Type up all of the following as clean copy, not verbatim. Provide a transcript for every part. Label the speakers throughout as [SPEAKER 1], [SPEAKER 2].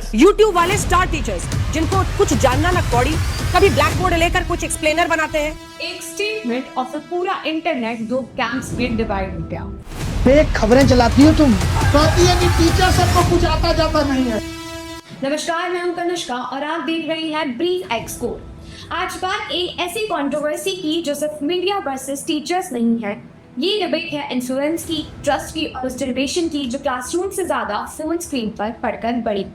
[SPEAKER 1] YouTube वाले star teachers जिनको कुछ जानना ना कौड़ी, कभी ब्लैक बोर्ड लेकर कुछ एक्सप्लेनर बनाते हैं।
[SPEAKER 2] एक स्टेटमेंट और फिर पूरा इंटरनेट दो कैंप्स में डिवाइड हो गया।
[SPEAKER 3] फेक खबरें चलाती हो तुम। कहती है कि टीचर सबको कुछ आता जाता नहीं है।
[SPEAKER 2] नमस्कार, मैं हूं कनिष्का और आप देख रहे हैं ब्रीफ एक्सकोर। आज बात एक ऐसी कंट्रोवर्सी की जो सिर्फ मीडिया वर्सेस टीचर्स नहीं है। ये डिबेट है इन्फ्लुएंस की, ट्रस्ट की और उस जनरेशन की जो क्लासरूम से ज्यादा फोन स्क्रीन पर पढ़कर बड़ी।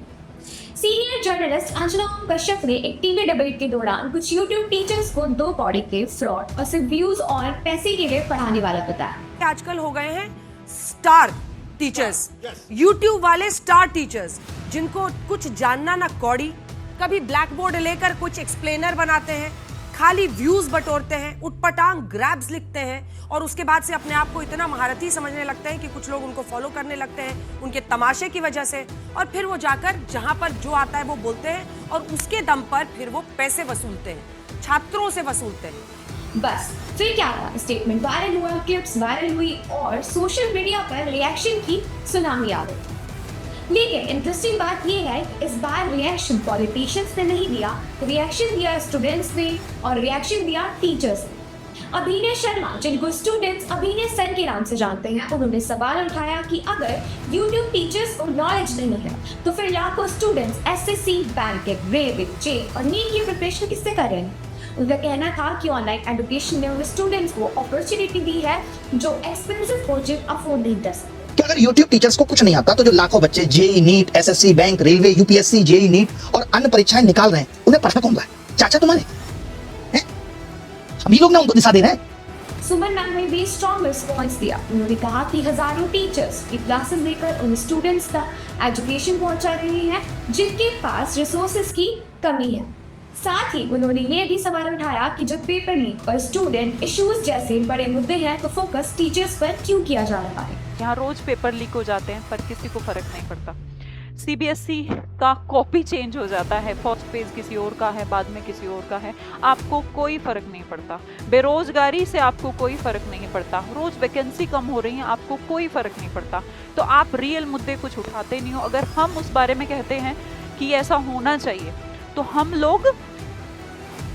[SPEAKER 2] सीनियर जर्नलिस्ट अंजना ओम कश्यप ने एक टीवी डिबेट के दौरान कुछ यूट्यूब टीचर्स को दो कौड़ी के फ्रॉड और सिर्फ व्यूज और पैसे के लिए पढ़ाने वाला बताया।
[SPEAKER 1] आजकल हो गए हैं स्टार टीचर्स, YouTube वाले स्टार टीचर्स जिनको कुछ जानना ना कौड़ी, कभी ब्लैक बोर्ड लेकर कुछ एक्सप्लेनर बनाते हैं, खाली व्यूज बटोरते हैं, उटपटांग ग्रैब्स लिखते हैं और उसके बाद से अपने आप को इतना महारथी समझने लगते हैं कि कुछ लोग उनको फॉलो करने लगते हैं उनके तमाशे की वजह से, और फिर वो जाकर जहां पर जो आता है वो बोलते हैं और उसके दम पर फिर वो पैसे वसूलते हैं, छात्रों से वसूलते हैं।
[SPEAKER 2] बस फिर क्या था, स्टेटमेंट वायरल हुआ, क्लिप्स वायरल हुई और सोशल मीडिया पर रिएक्शन की सुनामी आ गई। लेकिन इंटरेस्टिंग बात यह है कि इस बार रिएक्शन पॉलिटिशियंस ने नहीं दिया, रिएक्शन दिया स्टूडेंट्स ने और रिएक्शन दिया टीचर्स ने। अभिनय शर्मा, जिनको स्टूडेंट्स अभिनय सर के नाम से जानते हैं, उन्होंने सवाल उठाया कि अगर यूट्यूब टीचर्स को नॉलेज नहीं है तो फिर लाखों स्टूडेंट्स एसएससी, बैंकिंग, रेलवे, जेल और नीट की प्रिपरेशन किससे कर रहे हैं। उनका कहना था कि ऑनलाइन एजुकेशन ने उन स्टूडेंट्स को अपॉर्चुनिटी दी है जो एक्सपेंसिव कोचिंग अफोर्ड नहीं कर सकते।
[SPEAKER 3] कि अगर YouTube टीचर्स को कुछ नहीं आता तो जो लाखों बच्चे JEE NEET, SSC, bank, railway, UPSC, JEE NEET और अन्य परीक्षाएं निकाल रहे हैं, उन्हें पढ़ा कौन रहा है? चाचा तुम्हारे हैं? हम ही लोग ना उनको दिशा दे रहे हैं।
[SPEAKER 2] सुमन मैम ने भी स्ट्रॉन्ग रिस्पॉन्स दिया। उन्होंने कहा कि हजारों टीचर्स की क्लासेस लेकर उन स्टूडेंट्स तक एजुकेशन पहुंचा रही हैं जिनके पास रिसोर्सेज की कमी है। साथ ही उन्होंने ये भी सवाल उठाया कि जब पेपर लीक और स्टूडेंट इश्यूज जैसे बड़े मुद्दे हैं तो फोकस टीचर्स पर क्यों किया जा रहा है।
[SPEAKER 4] यहाँ रोज पेपर लीक हो जाते हैं पर किसी को फर्क नहीं पड़ता। सीबीएसई का कॉपी चेंज हो जाता है, फर्स्ट पेज किसी और का है, बाद में किसी और का है, आपको कोई फर्क नहीं पड़ता। बेरोजगारी से आपको कोई फर्क नहीं पड़ता, रोज वैकेंसी कम हो रही है, आपको कोई फर्क नहीं पड़ता। तो आप रियल मुद्दे कुछ उठाते नहीं हो। अगर हम उस बारे में कहते हैं कि ऐसा होना चाहिए तो हम लोग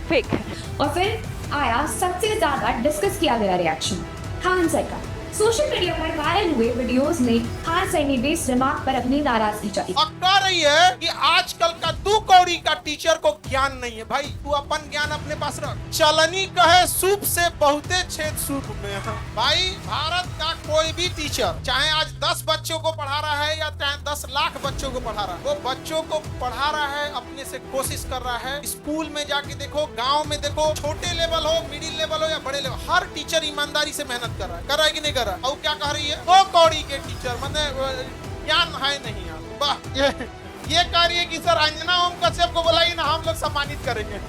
[SPEAKER 4] फेक है।
[SPEAKER 2] और फिर आया सबसे ज्यादा डिस्कस किया गया रिएक्शन, खान सर का। सोशल मीडिया पर वायरल हुए वीडियोस में खान सर ने बेस रिमार्क पर अपनी नाराजगी जताई।
[SPEAKER 5] और कह रही है कि आजकल का दो कौड़ी का टीचर को ज्ञान नहीं है। भाई तू अपन ज्ञान अपने पास रख। चलनी कहे सूप से बहुते छेद सूप में है। भाई भारत का कोई भी टीचर चाहे आज 10 बच्चों को पढ़ा रहा है या चाहे 10 लाख बच्चों को पढ़ा रहा है, वो बच्चों को पढ़ा रहा है, अपने से कोशिश कर रहा है। स्कूल में जाके देखो, गाँव में देखो, छोटे लेवल हो, मिडिल लेवल हो या बड़े लेवल, हर टीचर ईमानदारी से मेहनत कर रहा है कि नहीं कर रहा है। और क्या कह रही है, वो कौड़ी के टीचर मतलब ज्ञान है नहीं यार। वाह, ये कह रही है कि सर अंजना ओम कश्यप को बुलाइए ना, हम लोग सम्मानित करेंगे।